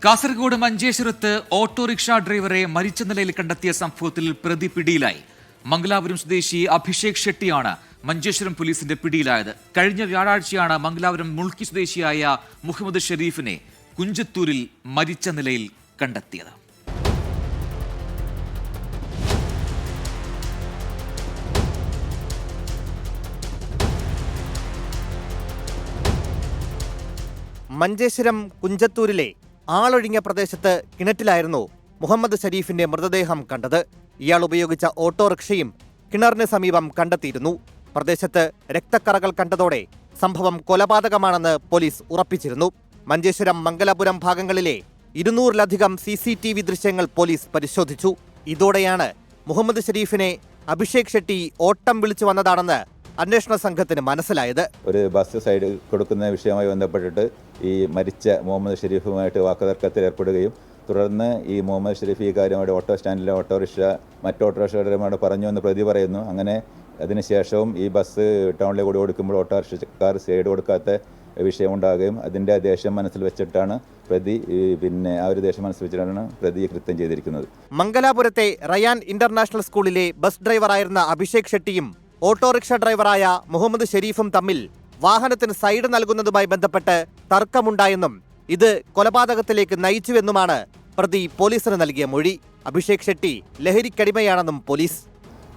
കാസർഗോഡ് മഞ്ചേശ്വരത്ത് ഓട്ടോറിക്ഷ ഡ്രൈവറെ മരിച്ച നിലയിൽ കണ്ടെത്തിയ സംഭവത്തിൽ പ്രതി പിടിയിലായി. മംഗലാപുരം സ്വദേശി അഭിഷേക് ഷെട്ടിയാണ് മഞ്ചേശ്വരം പോലീസിന്റെ പിടിയിലായത്. കഴിഞ്ഞ വ്യാഴാഴ്ചയാണ് മംഗലാപുരം മുൾക്കി സ്വദേശിയായ മുഹമ്മദ് ഷെരീഫിനെ കുഞ്ചത്തൂരിൽ മരിച്ച നിലയിൽ കണ്ടെത്തിയത്. മഞ്ചേശ്വരം കുഞ്ചത്തൂരിലെ ആളൊഴിഞ്ഞ പ്രദേശത്ത് കിണറ്റിലായിരുന്നു മുഹമ്മദ് ഷരീഫിന്റെ മൃതദേഹം കണ്ടത്. ഇയാൾ ഉപയോഗിച്ച ഓട്ടോറിക്ഷയും കിണറിന് സമീപം കണ്ടെത്തിയിരുന്നു. പ്രദേശത്ത് രക്തക്കറകൾ കണ്ടതോടെ സംഭവം കൊലപാതകമാണെന്ന് പോലീസ് ഉറപ്പിച്ചിരുന്നു. മഞ്ചേശ്വരം മംഗലാപുരം ഭാഗങ്ങളിലെ 200-ലധികം CCTV ദൃശ്യങ്ങൾ പോലീസ് പരിശോധിച്ചു. ഇതോടെയാണ് മുഹമ്മദ് ഷരീഫിനെ അഭിഷേക് ഷെട്ടി ഓട്ടം വിളിച്ചു വന്നതാണെന്ന് അന്വേഷണ സംഘത്തിന് മനസ്സിലായത്. ഒരു ബസ് സൈഡ് കൊടുക്കുന്ന വിഷയവുമായി ബന്ധപ്പെട്ടിട്ട് ഈ മരിച്ച മുഹമ്മദ് ഷെരീഫുമായിട്ട് വാക്കുതർക്കത്തിൽ ഏർപ്പെടുകയും തുടർന്ന് ഈ മുഹമ്മദ് ഷെരീഫ് ഈ കാര്യമായിട്ട് ഓട്ടോ സ്റ്റാൻഡിലെ ഓട്ടോറിക്ഷ മറ്റു ഓട്ടോറിക്ഷമാരോട് പറഞ്ഞു എന്ന് പ്രതി പറയുന്നു. അങ്ങനെ അതിനുശേഷവും ഈ ബസ് ടൗണിലേക്ക് കൂടി ഓടിക്കുമ്പോൾ ഓട്ടോറിക്ഷക്കാർ സൈഡ് കൊടുക്കാത്ത വിഷയമുണ്ടാകുകയും അതിൻ്റെ ദേഷ്യം മനസ്സിൽ വെച്ചിട്ടാണ് പ്രതി ആ ഒരു ദേഷ്യം മനസ്സിൽ വെച്ചിട്ടാണ് പ്രതി കൃത്യം ചെയ്തിരിക്കുന്നത്. മംഗലാപുരത്തെ റയാൻ ഇന്റർനാഷണൽ സ്കൂളിലെ ബസ് ഡ്രൈവറായിരുന്ന അഭിഷേക് ഷെട്ടിയും ഓട്ടോറിക്ഷ ഡ്രൈവറായ മുഹമ്മദ് ഷെരീഫും തമ്മിൽ വാഹനത്തിന് സൈഡ് നൽകുന്നതുമായി ബന്ധപ്പെട്ട് തർക്കമുണ്ടായെന്നും ഇത് കൊലപാതകത്തിലേക്ക് നയിച്ചുവെന്നുമാണ് പ്രതി പോലീസിന് നൽകിയ മൊഴി. അഭിഷേക് ഷെട്ടി ലഹരിക്കടിമയാണെന്നും പോലീസ്.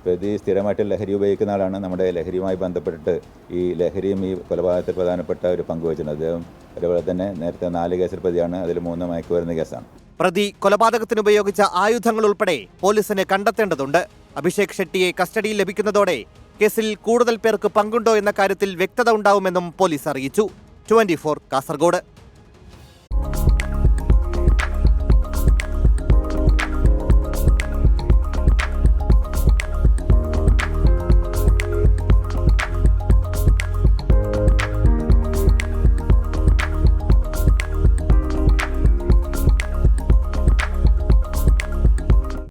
പ്രതി സ്ഥിരമായിട്ട് ലഹരി ഉപയോഗിക്കുന്ന ആളാണ്. നമ്മുടെ ലഹരിയുമായി ബന്ധപ്പെട്ടിട്ട് ഈ ലഹരിയും ഈ കൊലപാതകത്തിൽ പ്രധാനപ്പെട്ട ഒരു പങ്ക് വഹിച്ചിട്ടുണ്ട്. അദ്ദേഹം അതുപോലെ തന്നെ നേരത്തെ 4 കേസിൽ പ്രതിയാണ്, അതിൽ 3 മയക്കുമരുന്ന് കേസാണ്. പ്രതി കൊലപാതകത്തിന് ഉപയോഗിച്ച ആയുധങ്ങൾ ഉൾപ്പെടെ പോലീസിന് കണ്ടെത്തേണ്ടതുണ്ട്. അഭിഷേക് ഷെട്ടിയെ കസ്റ്റഡിയിൽ ലഭിക്കുന്നതോടെ കേസിൽ കൂടുതൽ പേർക്ക് പങ്കുണ്ടോ എന്ന കാര്യത്തിൽ വ്യക്തത ഉണ്ടാവുമെന്നും പോലീസ് അറിയിച്ചു. 24 കാസർഗോഡ്.